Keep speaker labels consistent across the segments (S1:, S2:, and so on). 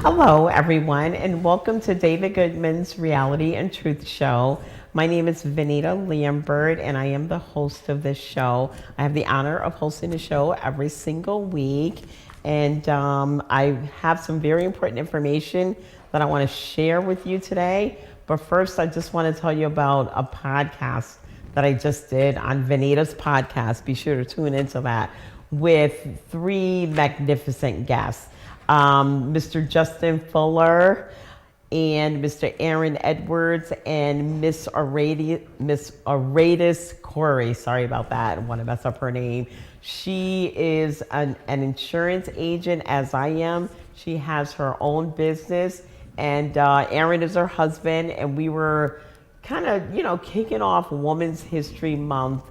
S1: Hello, everyone, and welcome to David Goodman's Reality and Truth Show. My name is Vanita Lambert, and I am the host of this show. I have the honor of hosting the show every single week, and I have some very important information that I want to share with you today. But first, I just want to tell you about a podcast that I just did on Vanita's podcast. Be sure to tune into that with three magnificent guests. Mr. Justin Fuller and Mr. Aaron Edwards and Miss Aradis Corey. Sorry about that. I want to mess up her name. She is an insurance agent, as I am. She has her own business, and Aaron is her husband. And we were kind of, kicking off Women's History Month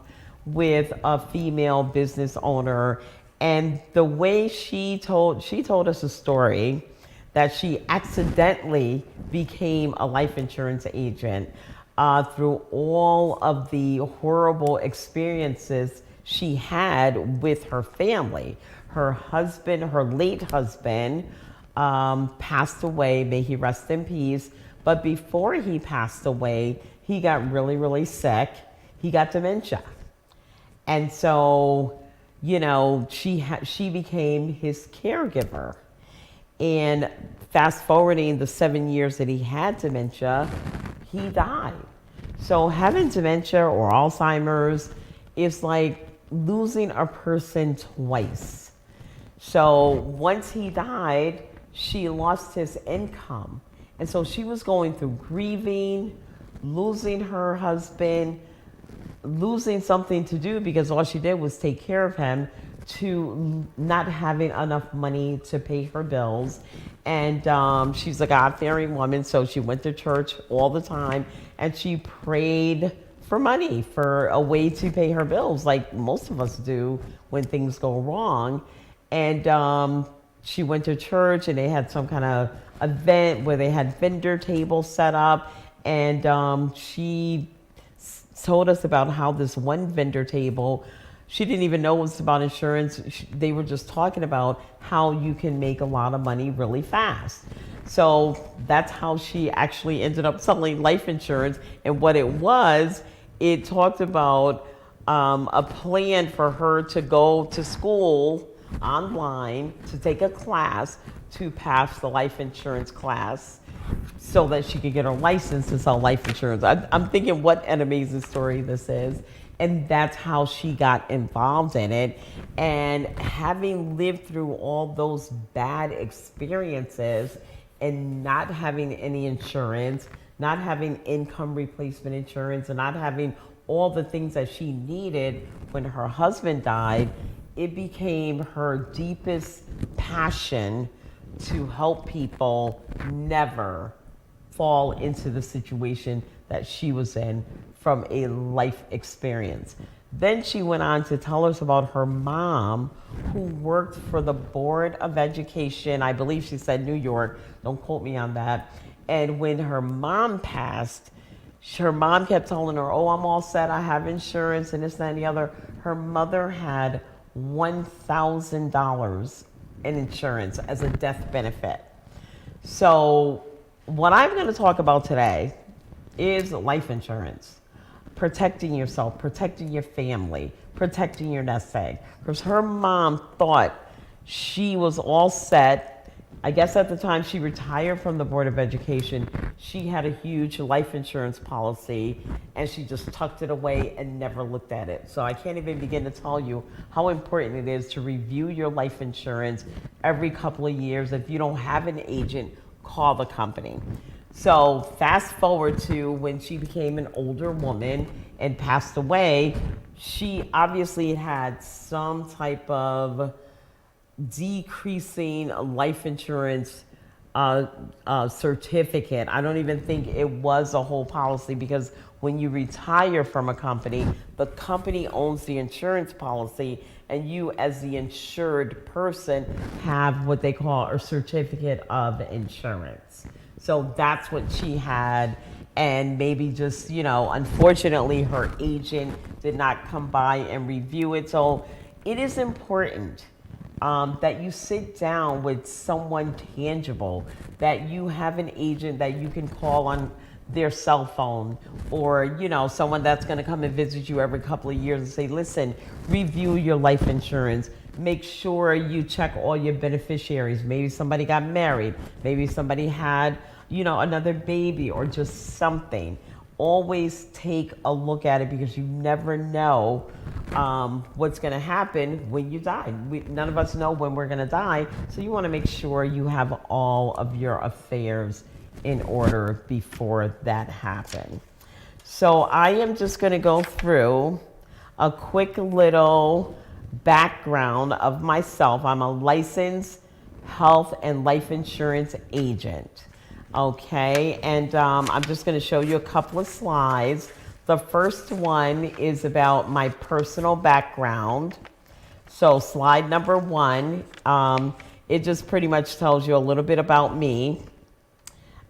S1: with a female business owner. And the way she told us a story that she accidentally became a life insurance agent through all of the horrible experiences she had with her family. Her husband, her late husband, passed away. May he rest in peace. But before he passed away, he got really, really sick. He got dementia. And so she became his caregiver. And fast forwarding the 7 years that he had dementia, he died. So having dementia or Alzheimer's is like losing a person twice. So once he died, she lost his income. And so she was going through grieving, losing her husband, losing something to do because all she did was take care of him, to not having enough money to pay her bills. And she's a God-fearing woman, so she went to church all the time, and she prayed for money, for a way to pay her bills, like most of us do when things go wrong. And she went to church, and they had some kind of event where they had vendor tables set up, and she told us about how this one vendor table, she didn't even know it was about insurance. They were just talking about how you can make a lot of money really fast. So that's how she actually ended up selling life insurance. And what it talked about a plan for her to go to school online to take a class to pass the life insurance class, so that she could get her license to sell life insurance. I'm thinking, what an amazing story this is. And that's how she got involved in it. And having lived through all those bad experiences and not having any insurance, not having income replacement insurance, and not having all the things that she needed when her husband died, it became her deepest passion to help people never fall into the situation that she was in from a life experience. Then she went on to tell us about her mom, who worked for the Board of Education. I believe she said New York. Don't quote me on that. And when her mom passed, her mom kept telling her, "Oh, I'm all set. I have insurance and this, that, and the other." Her mother had $1,000 in insurance as a death benefit. So what I'm going to talk about today is life insurance. Protecting yourself, protecting your family, protecting your nest egg. Because her mom thought she was all set. I guess at the time she retired from the Board of Education, she had a huge life insurance policy, and she just tucked it away and never looked at it. So I can't even begin to tell you how important it is to review your life insurance every couple of years. If you don't have an agent, call the company. So fast forward to when she became an older woman and passed away, she obviously had some type of decreasing life insurance certificate. I don't even think it was a whole policy, because when you retire from a company, the company owns the insurance policy, and you as the insured person have what they call a certificate of insurance. So that's what she had. And maybe just, unfortunately, her agent did not come by and review it. So it is important that you sit down with someone tangible, that you have an agent that you can call on their cell phone, or someone that's going to come and visit you every couple of years and say, listen, review your life insurance, make sure you check all your beneficiaries. Maybe somebody got married, maybe somebody had another baby, or just something. Always take a look at it, because you never know what's going to happen when you die. None of us know when we're going to die, so you want to make sure you have all of your affairs in order before that happens. So I am just going to go through a quick little background of myself. I'm a licensed health and life insurance agent. Okay, and I'm just going to show you a couple of slides. The first one is about my personal background. So slide number 1, it just pretty much tells you a little bit about me.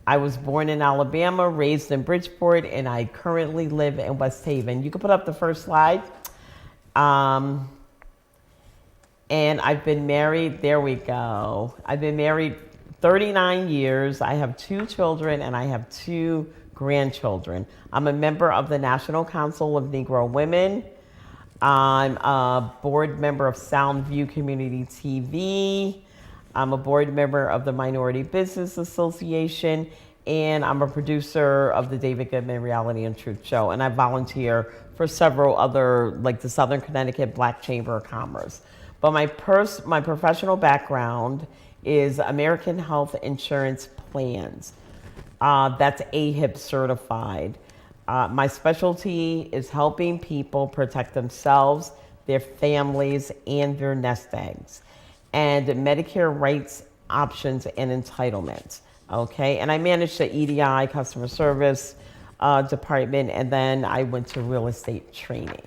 S1: I was born in Alabama, raised in Bridgeport, and I currently live in West Haven. You can put up the first slide. And I've been married, there we go. I've been married 39 years. I have 2 children and I have 2 grandchildren. I'm a member of the National Council of Negro Women. I'm a board member of Soundview Community TV. I'm a board member of the Minority Business Association, and I'm a producer of the David Goodman Reality and Truth Show. And I volunteer for several other, like the Southern Connecticut Black Chamber of Commerce. But my professional background is American Health Insurance Plans. That's AHIP certified. My specialty is helping people protect themselves, their families, and their nest eggs, and Medicare rights, options, and entitlements. Okay, and I manage the EDI customer service department, and then I went to real estate training.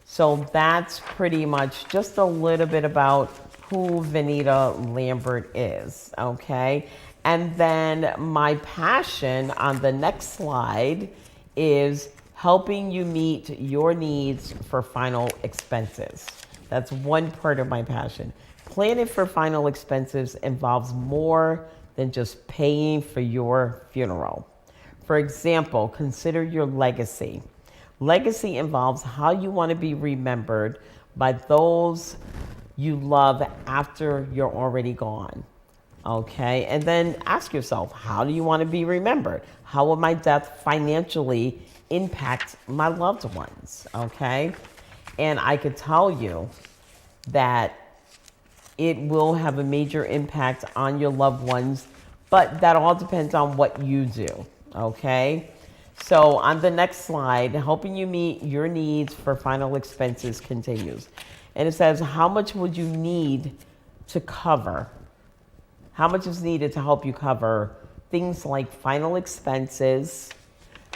S1: So that's pretty much just a little bit about who Vanita Lambert is, okay? And then my passion on the next slide is helping you meet your needs for final expenses. That's one part of my passion. Planning for final expenses involves more than just paying for your funeral. For example, consider your legacy. Legacy involves how you want to be remembered by those you love after you're already gone. Okay, and then ask yourself, how do you want to be remembered? How will my death financially impact my loved ones? Okay, and I could tell you that it will have a major impact on your loved ones, but that all depends on what you do. Okay, so on the next slide, helping you meet your needs for final expenses continues. And it says, how much would you need to cover? How much is needed to help you cover things like final expenses,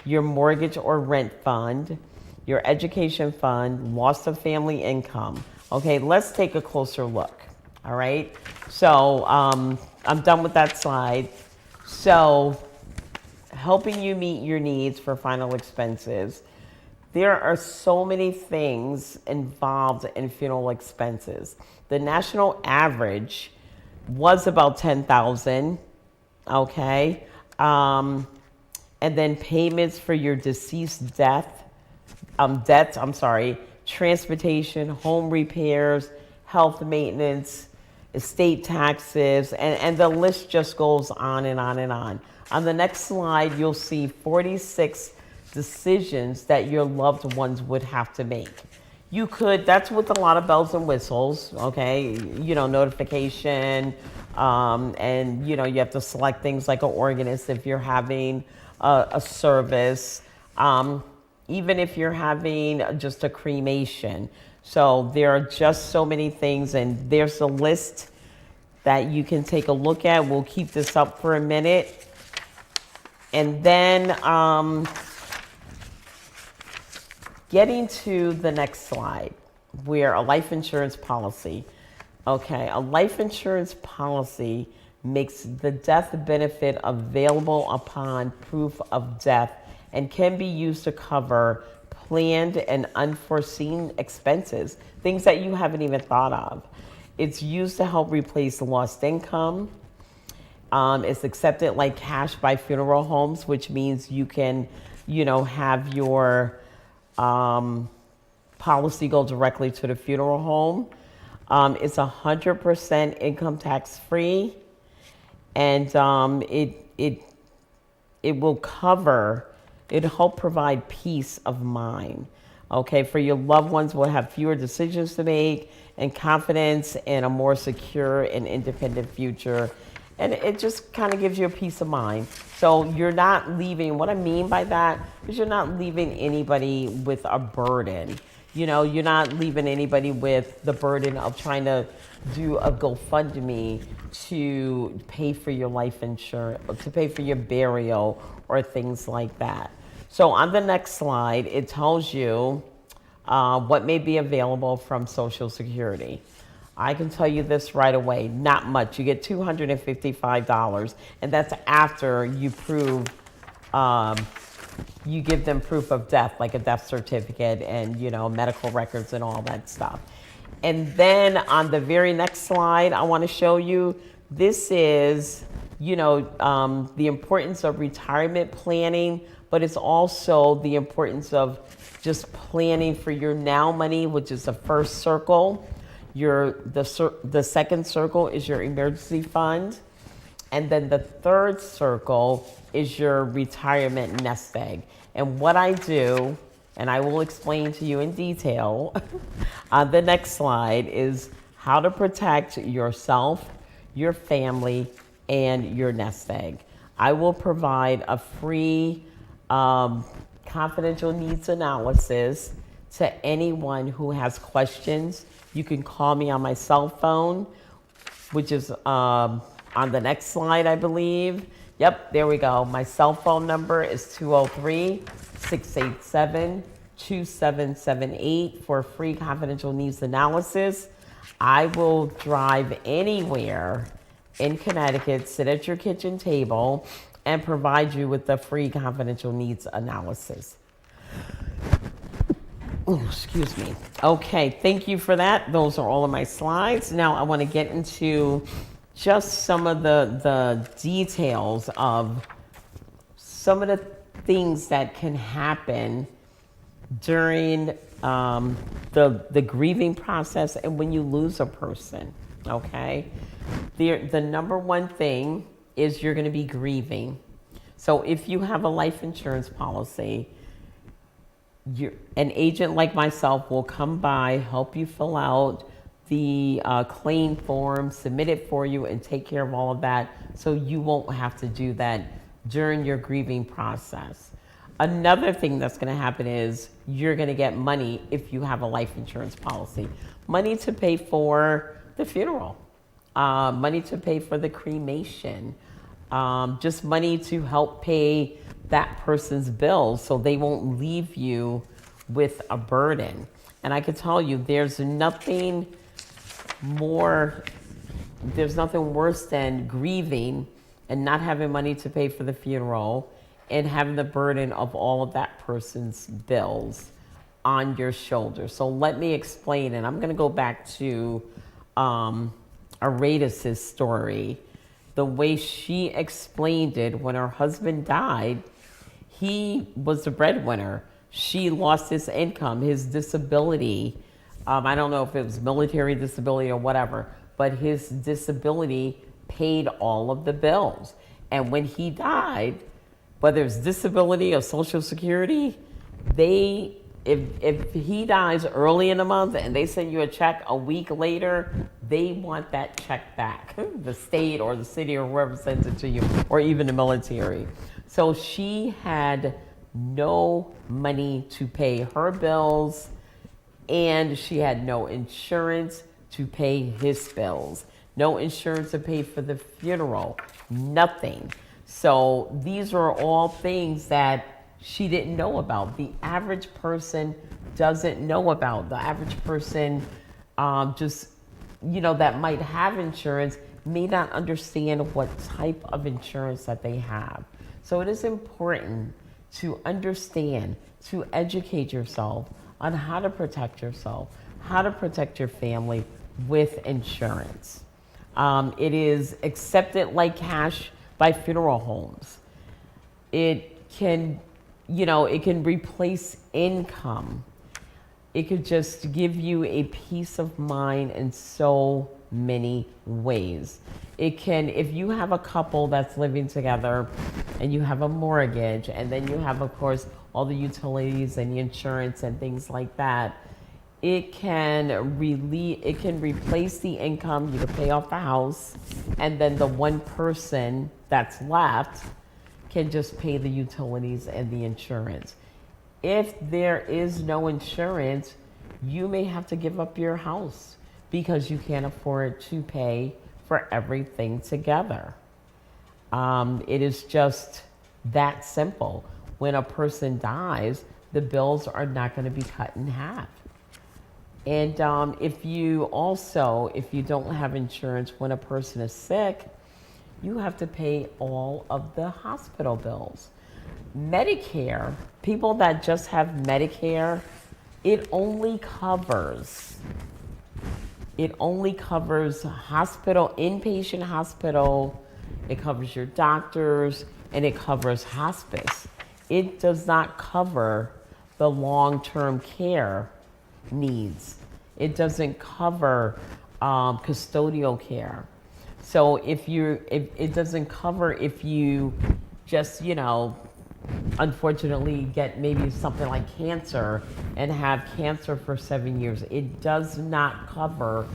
S1: your mortgage or rent fund, your education fund, loss of family income? Okay, let's take a closer look. All right, so I'm done with that slide. So helping you meet your needs for final expenses. There are so many things involved in funeral expenses. The national average was about $10,000, okay? And then payments for your deceased debts, transportation, home repairs, health maintenance, estate taxes, and the list just goes on and on and on. On the next slide, you'll see 46 decisions that your loved ones would have to make. That's with a lot of bells and whistles, okay? Notification, and you have to select things like an organist if you're having a service, even if you're having just a cremation. So there are just so many things, and there's a list that you can take a look at. We'll keep this up for a minute. And then getting to the next slide, where a life insurance policy. Okay, a life insurance policy makes the death benefit available upon proof of death and can be used to cover planned and unforeseen expenses, things that you haven't even thought of. It's used to help replace lost income. It's accepted like cash by funeral homes, which means you can, have your policy go directly to the funeral home. It's 100% income tax free, and it will cover. It help provide peace of mind. Okay, for your loved ones will have fewer decisions to make and confidence in a more secure and independent future. And it just kind of gives you a peace of mind. So you're not leaving, what I mean by that is you're not leaving anybody with a burden. You're not leaving anybody with the burden of trying to do a GoFundMe to pay for your life insurance, to pay for your burial or things like that. So on the next slide, it tells you what may be available from Social Security. I can tell you this right away, not much. You get $255, and that's after you prove, you give them proof of death, like a death certificate and, medical records and all that stuff. And then on the very next slide, I want to show you, this is, the importance of retirement planning, but it's also the importance of just planning for your now money, which is the first circle. The second circle is your emergency fund. And then the third circle is your retirement nest egg. And what I do, and I will explain to you in detail on the next slide, is how to protect yourself, your family, and your nest egg. I will provide a free confidential needs analysis to anyone who has questions. You can call me on my cell phone, which is on the next slide, I believe. Yep, there we go. My cell phone number is 203-687-2778 for a free confidential needs analysis. I will drive anywhere in Connecticut, sit at your kitchen table, and provide you with the free confidential needs analysis. Oh, excuse me. Okay, thank you for that. Those are all of my slides. Now I want to get into just some of the details of some of the things that can happen during the grieving process and when you lose a person, okay? The number one thing is you're going to be grieving. So if you have a life insurance policy, an agent like myself will come by, help you fill out the claim form, submit it for you, and take care of all of that, so you won't have to do that during your grieving process. Another thing that's going to happen is you're going to get money if you have a life insurance policy. Money to pay for the funeral, money to pay for the cremation, just money to help pay that person's bills so they won't leave you with a burden. And I can tell you, there's nothing worse than grieving and not having money to pay for the funeral and having the burden of all of that person's bills on your shoulders. So let me explain, and I'm going to go back to Aradis's story. The way she explained it, when her husband died, he was the breadwinner. She lost his income, his disability. I don't know if it was military disability or whatever, but his disability paid all of the bills. And when he died, whether it's disability or Social Security, if he dies early in the month and they send you a check a week later, they want that check back. The state or the city or whoever sends it to you, or even the military. So she had no money to pay her bills, and she had no insurance to pay his bills, no insurance to pay for the funeral, nothing. So these are all things that she didn't know about. The average person doesn't know about. The average person that might have insurance may not understand what type of insurance that they have. So it is important to understand, to educate yourself on how to protect yourself, how to protect your family, with insurance. It is accepted like cash by funeral homes. It can, it can replace income. It could just give you a peace of mind in so many ways. It can, if you have a couple that's living together and you have a mortgage, and then you have, of course, all the utilities and the insurance and things like that, it can replace the income. You can pay off the house, and then the one person that's left can just pay the utilities and the insurance. If there is no insurance, you may have to give up your house because you can't afford to pay for everything together. It is just that simple. When a person dies, the bills are not going to be cut in half. And if you don't have insurance when a person is sick, you have to pay all of the hospital bills. Medicare, people that just have Medicare, it only covers hospital, inpatient hospital, it covers your doctors, and it covers hospice. It does not cover the long-term care needs. It doesn't cover custodial care. So it doesn't cover if you just, unfortunately get maybe something like cancer and have cancer for 7 years. It does not cover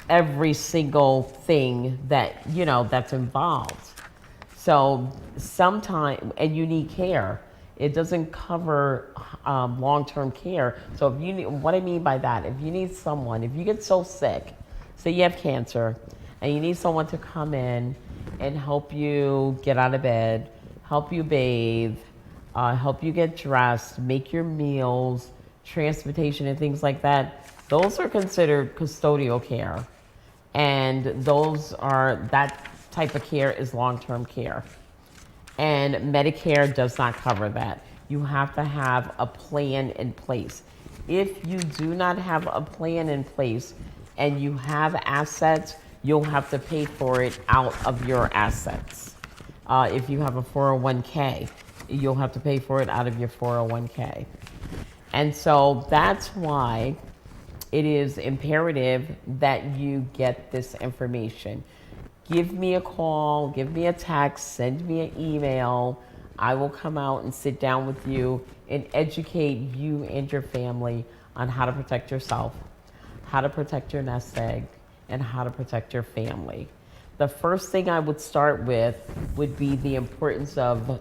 S1: every single thing that, that's involved. So sometimes, and you need care. It doesn't cover long-term care. So if you need, what I mean by that, if you need someone, if you get so sick, say you have cancer, and you need someone to come in and help you get out of bed, help you bathe, help you get dressed, make your meals, transportation and things like that, those are considered custodial care. And that type of care is long-term care. And Medicare does not cover that. You have to have a plan in place. If you do not have a plan in place and you have assets, you'll have to pay for it out of your assets. If you have a 401k, you'll have to pay for it out of your 401k. And so that's why it is imperative that you get this information. Give me a call, give me a text, send me an email. I will come out and sit down with you and educate you and your family on how to protect yourself, how to protect your nest egg, and how to protect your family. The first thing I would start with would be the importance of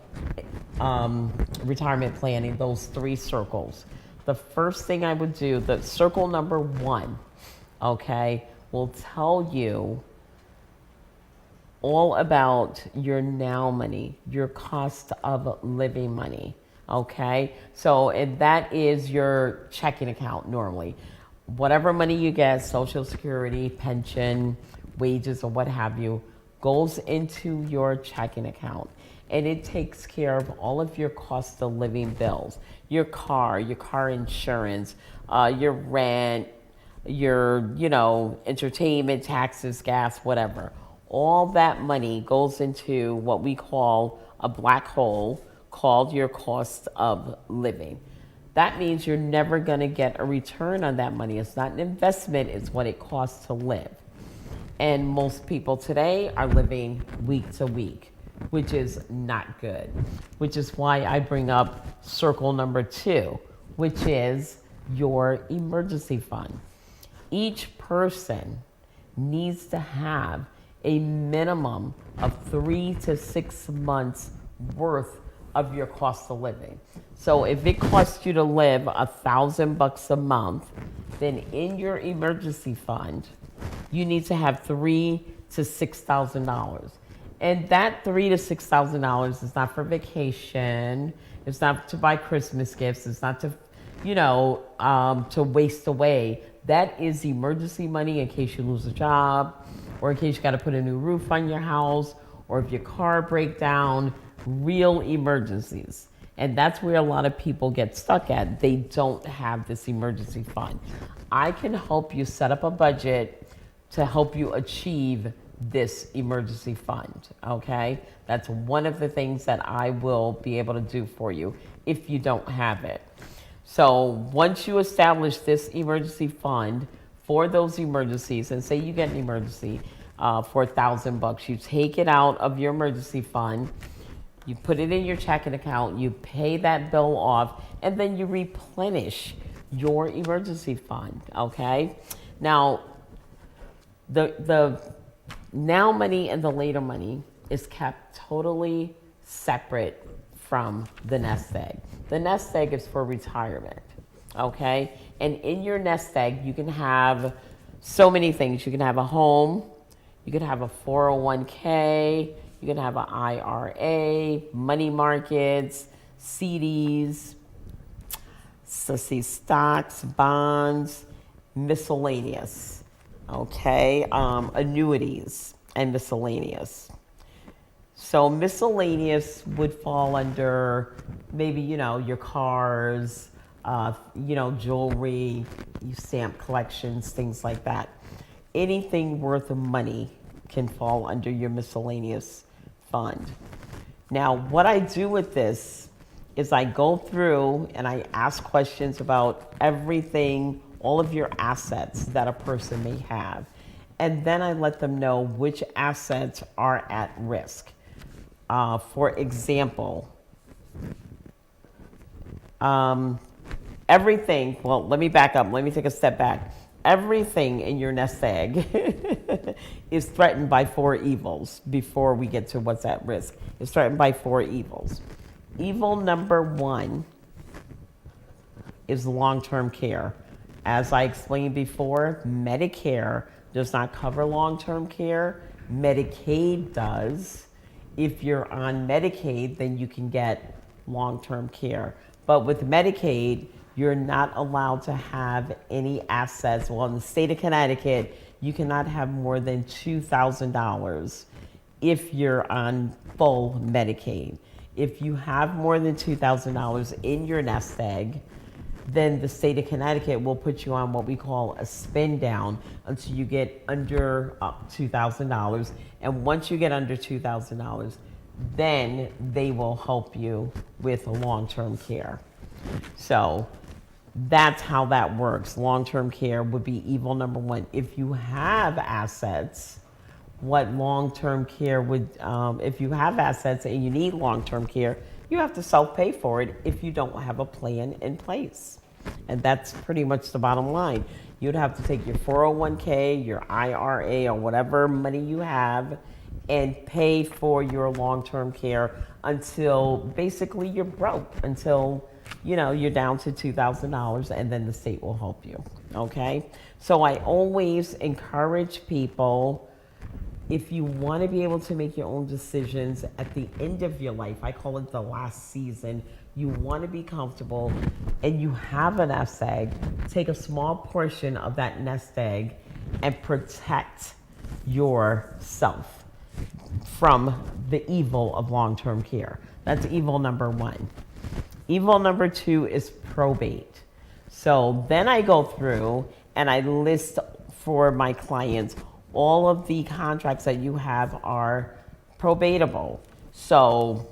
S1: retirement planning, those 3 circles. The first thing I would do, the circle number 1, will tell you all about your now money, your cost of living money, So that is your checking account normally. Whatever money you get, Social Security, pension, wages, or what have you, goes into your checking account. And it takes care of all of your cost of living bills, your car insurance, your rent, your, entertainment, taxes, gas, whatever. All that money goes into what we call a black hole called your cost of living. That means you're never going to get a return on that money. It's not an investment, it's what it costs to live. And most people today are living week to week, which is not good, which is why I bring up circle number 2, which is your emergency fund. Each person needs to have a minimum of 3 to 6 months worth of your cost of living. So if it costs you to live $1,000 a month, then in your emergency fund, you need to have $3,000 to $6,000. And that $3,000 to $6,000 is not for vacation. It's not to buy Christmas gifts. It's not to, to waste away. That is emergency money in case you lose a job, or in case you got to put a new roof on your house, or if your car breaks down, real emergencies. And that's where a lot of people get stuck at. They don't have this emergency fund. I can help you set up a budget to help you achieve this emergency fund. Okay, that's one of the things that I will be able to do for you if you don't have it. So once you establish this emergency fund for those emergencies, and say you get an emergency for $1,000, you take it out of your emergency fund, you put it in your checking account, you pay that bill off, and then you replenish your emergency fund. Okay, now the now money and the later money is kept totally separate from the nest egg. The nest egg is for retirement, okay? And in your nest egg, you can have so many things. You can have a home, you can have a 401k, you can have an IRA, money markets, CDs, let's see, stocks, bonds, miscellaneous, okay? Annuities and miscellaneous. So miscellaneous would fall under maybe, your cars, jewelry, stamp collections, things like that. Anything worth of money can fall under your miscellaneous fund. Now, what I do with this is I go through and I ask questions about everything, all of your assets that a person may have. And then I let them know which assets are at risk. For example, everything, well, let me back up. Let me take a step back. Everything in your nest egg is threatened by 4 evils before we get to what's at risk. It's threatened by 4 evils. Evil number 1 is long-term care. As I explained before, Medicare does not cover long-term care. Medicaid does. If you're on Medicaid, then you can get long-term care. But with Medicaid, you're not allowed to have any assets. Well, in the state of Connecticut, you cannot have more than $2,000 if you're on full Medicaid. If you have more than $2,000 in your nest egg, then the state of Connecticut will put you on what we call a spin down until you get under $2,000. And once you get under $2,000, then they will help you with long-term care. So that's how that works. Long-term care would be evil number 1. If you have assets, what long-term care would, if you have assets and you need long-term care, you have to self-pay for it if you don't have a plan in place. And that's pretty much the bottom line. You'd have to take your 401k, your IRA, or whatever money you have and pay for your long-term care until basically you're broke, until you're down to $2,000, and then the state will help you, okay? So I always encourage people, if you want to be able to make your own decisions at the end of your life, I call it the last season, you want to be comfortable and you have a nest egg, take a small portion of that nest egg and protect yourself from the evil of long-term care. That's evil number 1. Evil number 2 is probate. So then I go through and I list for my clients all of the contracts that you have are probatable. So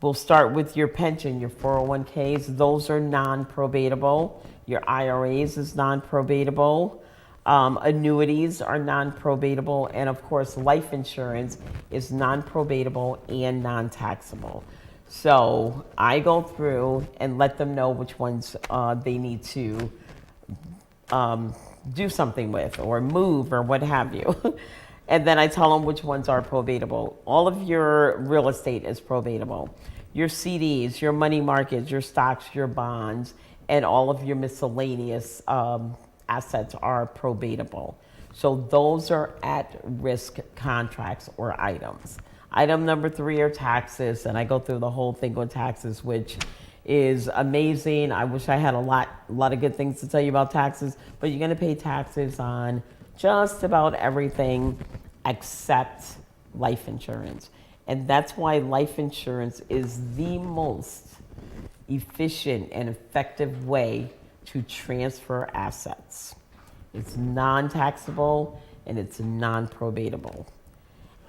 S1: we'll start with your pension, your 401ks. Those are non-probatable. Your IRAs is non-probatable. Annuities are non-probatable. And of course, life insurance is non-probatable and non-taxable. So I go through and let them know which ones they need to do something with or move or what have you. And then I tell them which ones are probatable. All of your real estate is probatable. Your CDs, your money markets, your stocks, your bonds, and all of your miscellaneous assets are probatable. So those are at-risk contracts or items. Item number 3 are taxes, and I go through the whole thing on taxes, which is amazing. I wish I had a lot of good things to tell you about taxes, but you're going to pay taxes on just about everything except life insurance. And that's why life insurance is the most efficient and effective way to transfer assets. It's non-taxable, and it's non-probatable.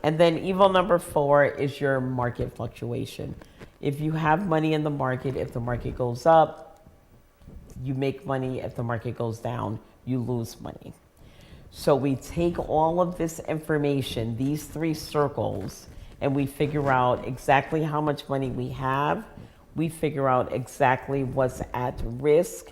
S1: And then evil number 4 is your market fluctuation. If you have money in the market, if the market goes up, you make money. If the market goes down, you lose money. So we take all of this information, these 3 circles, and we figure out exactly how much money we have. We figure out exactly what's at risk,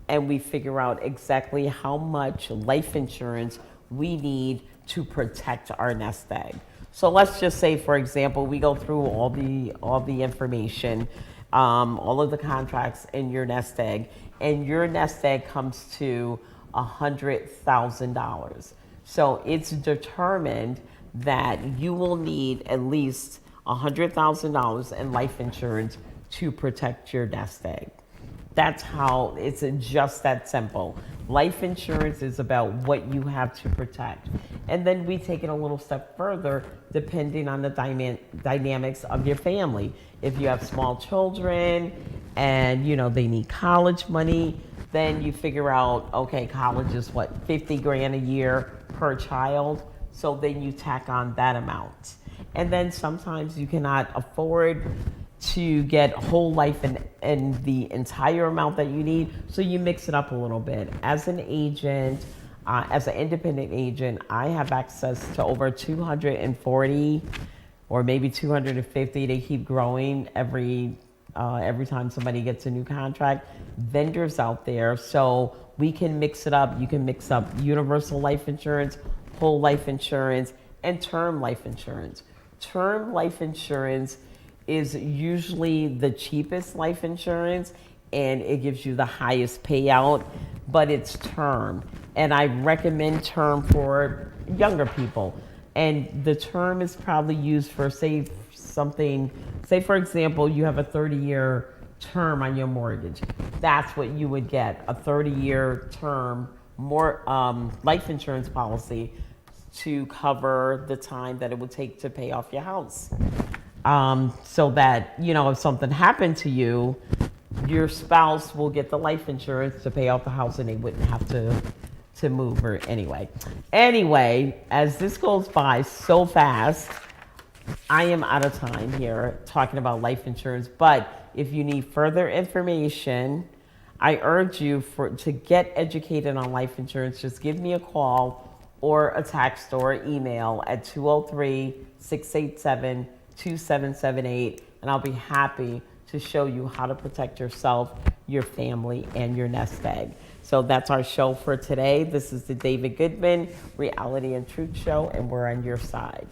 S1: and we figure out exactly how much life insurance we need to protect our nest egg. So let's just say, for example, we go through all the information, all of the contracts in your nest egg, and your nest egg comes to $100,000. So it's determined that you will need at least $100,000 in life insurance to protect your nest egg. That's how it's just that simple. Life insurance is about what you have to protect. And then we take it a little step further depending on the dynamics of your family. If you have small children and they need college money, then you figure out, okay, college is what, 50 grand a year per child. So then you tack on that amount. And then sometimes you cannot afford to get whole life and the entire amount that you need. So you mix it up a little bit. As an agent, as an independent agent, I have access to over 240 or maybe 250. They keep growing every time somebody gets a new contract. Vendors out there. So we can mix it up. You can mix up universal life insurance, whole life insurance, and term life insurance. Term life insurance is usually the cheapest life insurance, and it gives you the highest payout, but it's term. And I recommend term for younger people. And the term is probably used for, say for example, you have a 30-year term on your mortgage. That's what you would get, a 30-year term life insurance policy to cover the time that it would take to pay off your house. So that, if something happened to you, your spouse will get the life insurance to pay off the house and they wouldn't have to move or anyway. Anyway, as this goes by so fast, I am out of time here talking about life insurance. But if you need further information, I urge you to get educated on life insurance. Just give me a call or a text or email at 203-687-2778, and I'll be happy to show you how to protect yourself, your family, and your nest egg. So that's our show for today. This is the David Goodman Reality and Truth Show, and we're on your side.